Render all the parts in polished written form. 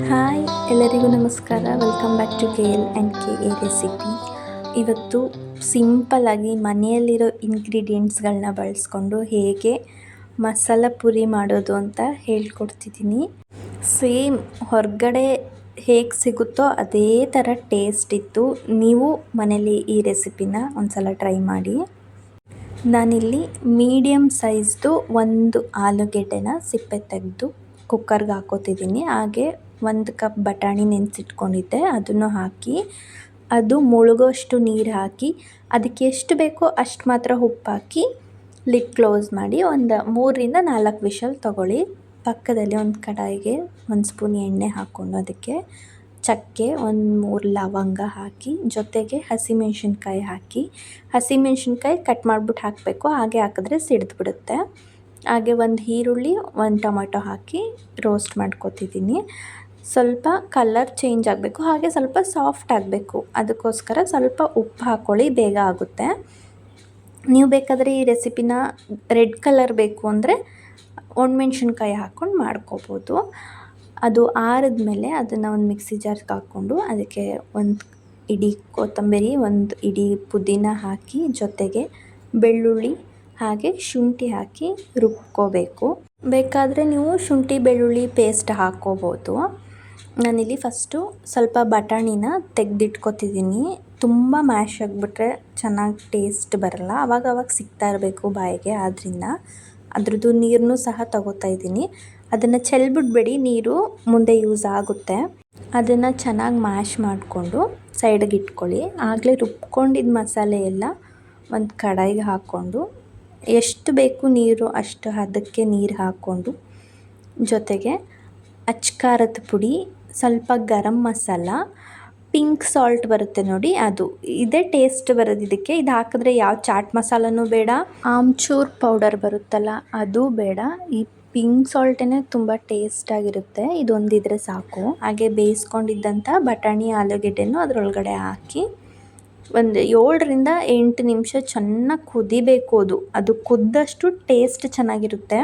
Hi ಎಲ್ಲರಿಗೂ ನಮಸ್ಕಾರ. Welcome back to K L and K A recipe. ಇವತ್ತು ಸಿಂಪಲ್ಲಾಗಿ ಮನೆಯಲ್ಲಿರೋ ಇಂಗ್ರೀಡಿಯೆಂಟ್ಸ್ಗಳನ್ನ ಬಳಸ್ಕೊಂಡು ಹೇಗೆ ಮಸಾಲ ಪುರಿ ಮಾಡೋದು ಅಂತ ಹೇಳ್ಕೊಡ್ತಿದ್ದೀನಿ. ಸೇಮ್ ಹೊರಗಡೆ ಹೇಗೆ ಸಿಗುತ್ತೋ ಅದೇ ಥರ ಟೇಸ್ಟ್ ಇತ್ತು. ನೀವು ಮನೇಲಿ ಈ ರೆಸಿಪಿನ ಒಂದ್ಸಲ ಟ್ರೈ ಮಾಡಿ. ನಾನಿಲ್ಲಿ ಮೀಡಿಯಮ್ ಸೈಜ್ದು ಒಂದು ಆಲೂಗೆಡ್ಡೆನ ಸಿಪ್ಪೆ ತೆಗೆದು ಕುಕ್ಕರ್ಗೆ ಹಾಕೋತಿದ್ದೀನಿ. ಹಾಗೆ 1 ಕಪ್ ಬಟಾಣಿ ನೆನೆಸಿಟ್ಕೊಂಡಿದ್ದೆ, ಅದನ್ನು ಹಾಕಿ ಅದು ಮುಳುಗೋಷ್ಟು ನೀರು ಹಾಕಿ ಅದಕ್ಕೆ ಎಷ್ಟು ಬೇಕೋ ಅಷ್ಟು ಮಾತ್ರ ಉಪ್ಪು ಹಾಕಿ ಲಿಡ್ ಕ್ಲೋಸ್ ಮಾಡಿ ಒಂದು 3ರಿಂದ 4 ವಿಷಲ್ ತೊಗೊಳ್ಳಿ. ಪಕ್ಕದಲ್ಲಿ ಒಂದು ಕಡಾಯಿಗೆ 1 ಸ್ಪೂನ್ ಎಣ್ಣೆ ಹಾಕ್ಕೊಂಡು ಅದಕ್ಕೆ ಚಕ್ಕೆ, 3 ಲವಂಗ ಹಾಕಿ ಜೊತೆಗೆ ಹಸಿಮೆಣ್ಸಿನ್ಕಾಯಿ ಹಾಕಿ, ಹಸಿಮೆಣ್ಸಿನ್ಕಾಯಿ ಕಟ್ ಮಾಡಿಬಿಟ್ಟು ಹಾಕಬೇಕು, ಹಾಗೆ ಹಾಕಿದ್ರೆ ಸಿಡಿದ್ಬಿಡುತ್ತೆ. ಹಾಗೆ 1 ಈರುಳ್ಳಿ 1 ಟೊಮೆಟೊ ಹಾಕಿ ರೋಸ್ಟ್ ಮಾಡ್ಕೊತಿದ್ದೀನಿ. ಸ್ವಲ್ಪ ಕಲರ್ ಚೇಂಜ್ ಆಗಬೇಕು, ಹಾಗೆ ಸ್ವಲ್ಪ ಸಾಫ್ಟ್ ಆಗಬೇಕು, ಅದಕ್ಕೋಸ್ಕರ ಸ್ವಲ್ಪ ಉಪ್ಪು ಹಾಕ್ಕೊಳ್ಳಿ, ಬೇಗ ಆಗುತ್ತೆ. ನೀವು ಬೇಕಾದರೆ ಈ ರೆಸಿಪಿನ ರೆಡ್ ಕಲರ್ ಬೇಕು ಅಂದರೆ ಒಣಮೆಣ್ಸಿನ್ಕಾಯಿ ಹಾಕ್ಕೊಂಡು ಮಾಡ್ಕೋಬೋದು. ಅದು ಆರಿದ್ಮೇಲೆ ಅದನ್ನು ಒಂದು ಮಿಕ್ಸಿ ಜಾರ್ಗೆ ಹಾಕ್ಕೊಂಡು ಅದಕ್ಕೆ 1 ಇಡಿ ಕೊತ್ತಂಬರಿ, 1 ಇಡಿ ಪುದೀನ ಹಾಕಿ ಜೊತೆಗೆ ಬೆಳ್ಳುಳ್ಳಿ ಹಾಗೆ ಶುಂಠಿ ಹಾಕಿ ರುಬ್ಕೋಬೇಕು. ಬೇಕಾದರೆ ನೀವು ಶುಂಠಿ ಬೆಳ್ಳುಳ್ಳಿ ಪೇಸ್ಟ್ ಹಾಕ್ಕೋಬೋದು. ನಾನಿಲ್ಲಿ ಫಸ್ಟು ಸ್ವಲ್ಪ ಬಟಾಣಿನ ತೆಗೆದಿಟ್ಕೊತಿದ್ದೀನಿ. ತುಂಬ ಮ್ಯಾಶ್ ಆಗಿಬಿಟ್ರೆ ಚೆನ್ನಾಗಿ ಟೇಸ್ಟ್ ಬರಲ್ಲ, ಅವಾಗ ಸಿಗ್ತಾ ಇರಬೇಕು ಬಾಯಿಗೆ, ಆದ್ದರಿಂದ ಅದ್ರದ್ದು ನೀರನ್ನು ಸಹ ತಗೋತಾ ಇದ್ದೀನಿ. ಅದನ್ನು ಚೆಲ್ಬಿಡ್ಬೇಡಿ, ನೀರು ಮುಂದೆ ಯೂಸ್ ಆಗುತ್ತೆ. ಅದನ್ನು ಚೆನ್ನಾಗಿ ಮ್ಯಾಶ್ ಮಾಡಿಕೊಂಡು ಸೈಡಿಗೆ ಇಟ್ಕೊಳ್ಳಿ. ಆಗಲೇ ರುಬ್ಕೊಂಡಿದ್ದ ಮಸಾಲೆ ಎಲ್ಲ ಒಂದು ಕಡಾಯಿಗೆ ಹಾಕ್ಕೊಂಡು ಎಷ್ಟು ಬೇಕು ನೀರು ಅಷ್ಟು ಹದಕ್ಕೆ ನೀರು ಹಾಕ್ಕೊಂಡು ಜೊತೆಗೆ ಅಚ್ಕಾರದ ಪುಡಿ, ಸ್ವಲ್ಪ ಗರಂ ಮಸಾಲ, ಪಿಂಕ್ ಸಾಲ್ಟ್ ಬರುತ್ತೆ ನೋಡಿ, ಅದು ಇದೇ ಟೇಸ್ಟ್ ಬರೋದು ಇದಕ್ಕೆ. ಇದು ಹಾಕಿದ್ರೆ ಯಾವ ಚಾಟ್ ಮಸಾಲನೂ ಬೇಡ, ಆಮ್ಚೂರ್ ಪೌಡರ್ ಬರುತ್ತಲ್ಲ ಅದು ಬೇಡ. ಈ ಪಿಂಕ್ ಸಾಲ್ಟೇ ತುಂಬ ಟೇಸ್ಟಾಗಿರುತ್ತೆ, ಇದೊಂದಿದ್ರೆ ಸಾಕು. ಹಾಗೆ ಬೇಯಿಸ್ಕೊಂಡಿದ್ದಂಥ ಬಟಾಣಿ ಆಲೂಗೆಡ್ಡೆನೂ ಅದರೊಳಗಡೆ ಹಾಕಿ ಒಂದು 7ರಿಂದ 8 ನಿಮಿಷ ಚೆನ್ನಾಗಿ ಕುದಿಬೇಕು. ಅದು ಕುದ್ದಷ್ಟು ಟೇಸ್ಟ್ ಚೆನ್ನಾಗಿರುತ್ತೆ.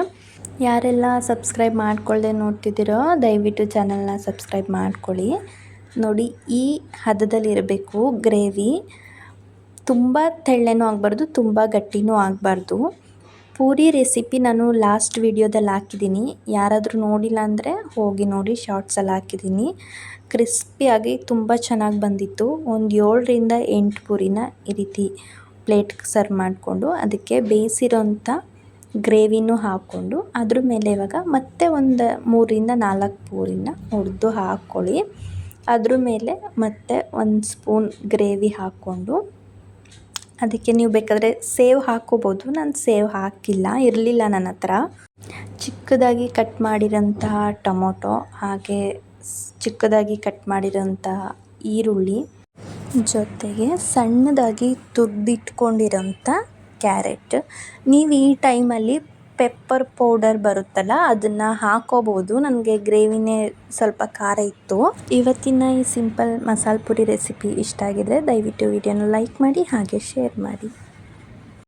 ಯಾರೆಲ್ಲ ಸಬ್ಸ್ಕ್ರೈಬ್ ಮಾಡ್ಕೊಳ್ಳದೆ ನೋಡ್ತಿದ್ದೀರೋ ದಯವಿಟ್ಟು ಚಾನಲ್ನ ಸಬ್ಸ್ಕ್ರೈಬ್ ಮಾಡ್ಕೊಳ್ಳಿ. ನೋಡಿ, ಈ ಹದದಲ್ಲಿರಬೇಕು ಗ್ರೇವಿ. ತುಂಬ ತೆಳ್ಳನೂ ಆಗಬಾರ್ದು, ತುಂಬ ಗಟ್ಟಿನೂ ಆಗಬಾರ್ದು. ಪೂರಿ ರೆಸಿಪಿ ನಾನು ಲಾಸ್ಟ್ ವಿಡಿಯೋದಲ್ಲಿ ಹಾಕಿದ್ದೀನಿ, ಯಾರಾದರೂ ನೋಡಿಲ್ಲ ಅಂದರೆ ಹೋಗಿ ನೋಡಿ, ಶಾರ್ಟ್ಸಲ್ಲಿ ಹಾಕಿದ್ದೀನಿ. ಕ್ರಿಸ್ಪಿಯಾಗಿ ತುಂಬ ಚೆನ್ನಾಗಿ ಬಂದಿತ್ತು. ಒಂದು 7ರಿಂದ 8 ಪೂರಿನ ಈ ರೀತಿ ಪ್ಲೇಟ್ಗೆ ಸರ್ವ್ ಮಾಡಿಕೊಂಡು ಅದಕ್ಕೆ ಬೇಯಿಸಿರೋಂಥ ಗ್ರೇವಿನೂ ಹಾಕ್ಕೊಂಡು ಅದ್ರ ಮೇಲೆ ಇವಾಗ ಮತ್ತೆ ಒಂದು 3ರಿಂದ 4 ಪೂರಿನ ಹುರಿದು ಹಾಕ್ಕೊಳ್ಳಿ. ಅದ್ರ ಮೇಲೆ ಮತ್ತೆ 1 ಸ್ಪೂನ್ ಗ್ರೇವಿ ಹಾಕ್ಕೊಂಡು ಅದಕ್ಕೆ ನೀವು ಬೇಕಾದರೆ ಸೇವ್ ಹಾಕ್ಕೋಬೋದು. ನಾನು ಸೇವ್ ಹಾಕಿಲ್ಲ, ಇರಲಿಲ್ಲ ನನ್ನ ಹತ್ರ. ಚಿಕ್ಕದಾಗಿ ಕಟ್ ಮಾಡಿರೋಂತಹ ಟೊಮೊಟೊ, ಹಾಗೆ ಚಿಕ್ಕದಾಗಿ ಕಟ್ ಮಾಡಿರೋಂತಹ ಈರುಳ್ಳಿ, ಜೊತೆಗೆ ಸಣ್ಣದಾಗಿ ತುರಿದಿಟ್ಕೊಂಡಿರೋಂಥ ಕ್ಯಾರೆಟ್. ನೀವು ಈ ಟೈಮಲ್ಲಿ ಪೆಪ್ಪರ್ ಪೌಡರ್ ಬರುತ್ತಲ್ಲ ಅದನ್ನು ಹಾಕೋಬೋದು. ನನಗೆ ಗ್ರೇವಿನೇ ಸ್ವಲ್ಪ ಖಾರ ಇತ್ತು. ಇವತ್ತಿನ ಈ ಸಿಂಪಲ್ ಮಸಾಲೆ ಪುರಿ ರೆಸಿಪಿ ಇಷ್ಟ ಆಗಿದರೆ ದಯವಿಟ್ಟು ವಿಡಿಯೋನ ಲೈಕ್ ಮಾಡಿ ಹಾಗೆ ಶೇರ್ ಮಾಡಿ.